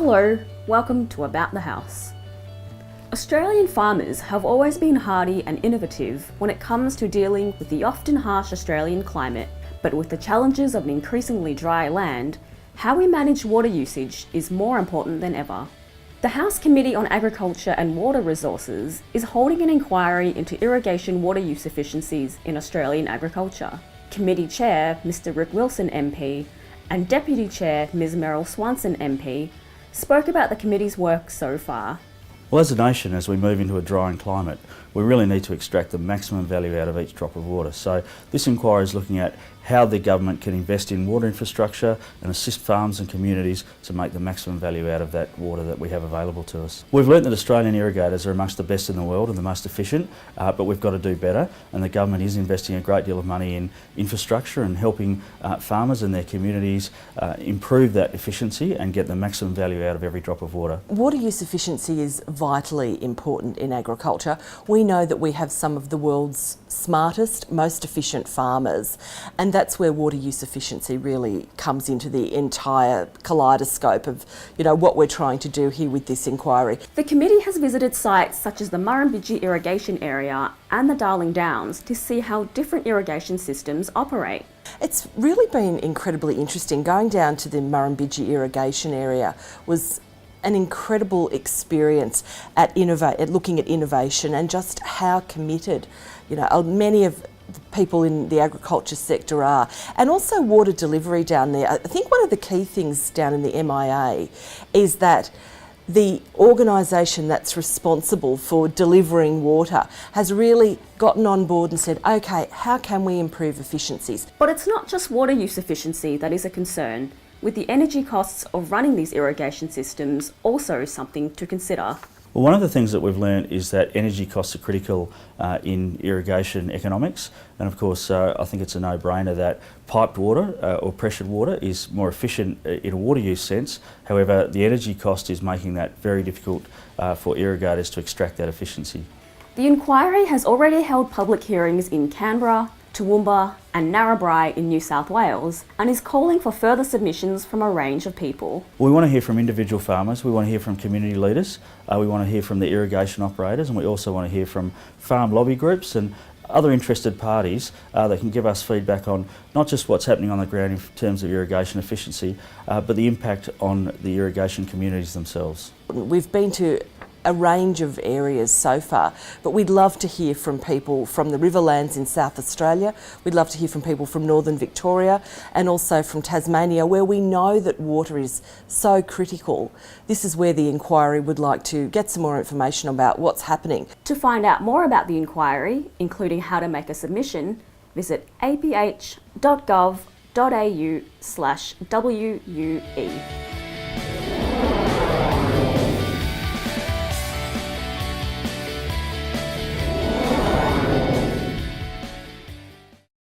Hello, welcome to About the House. Australian farmers have always been hardy and innovative when it comes to dealing with the often harsh Australian climate, but with the challenges of an increasingly dry land, how we manage water usage is more important than ever. The House Committee on Agriculture and Water Resources is holding an inquiry into irrigation water use efficiencies in Australian agriculture. Committee Chair Mr Rick Wilson MP and Deputy Chair Ms Meryl Swanson MP spoke about the committee's work so far. Well, as a nation, as we move into a drying climate, we really need to extract the maximum value out of each drop of water. So this inquiry is looking at how the government can invest in water infrastructure and assist farms and communities to make the maximum value out of that water that we have available to us. We've learnt that Australian irrigators are amongst the best in the world and the most efficient, but we've got to do better, and the government is investing a great deal of money in infrastructure and helping farmers and their communities improve that efficiency and get the maximum value out of every drop of water. Water use efficiency is vitally important in agriculture. We know that we have some of the world's smartest, most efficient farmers, and that's where water use efficiency really comes into the entire kaleidoscope of what we're trying to do here with this inquiry. The committee has visited sites such as the Murrumbidgee irrigation area and the Darling Downs to see how different irrigation systems operate. It's really been incredibly interesting. Going down to the Murrumbidgee irrigation area was an incredible experience at looking at innovation and just how committed many of the people in the agriculture sector are, and also water delivery down there. I think one of the key things down in the MIA is that the organisation that's responsible for delivering water has really gotten on board and said, okay, how can we improve efficiencies? But it's not just water use efficiency that is a concern, with the energy costs of running these irrigation systems also something to consider. Well, one of the things that we've learned is that energy costs are critical in irrigation economics, and of course I think it's a no-brainer that piped water or pressured water is more efficient in a water use sense. However, the energy cost is making that very difficult for irrigators to extract that efficiency. The inquiry has already held public hearings in Canberra, Toowoomba and Narrabri in New South Wales, and is calling for further submissions from a range of people. We want to hear from individual farmers, we want to hear from community leaders, we want to hear from the irrigation operators, and we also want to hear from farm lobby groups and other interested parties that can give us feedback on not just what's happening on the ground in terms of irrigation efficiency, but the impact on the irrigation communities themselves. We've been to a range of areas so far, but we'd love to hear from people from the Riverlands in South Australia. We'd love to hear from people from Northern Victoria and also from Tasmania, where we know that water is so critical. This is where the inquiry would like to get some more information about what's happening. To find out more about the inquiry, including how to make a submission, visit aph.gov.au/WUE.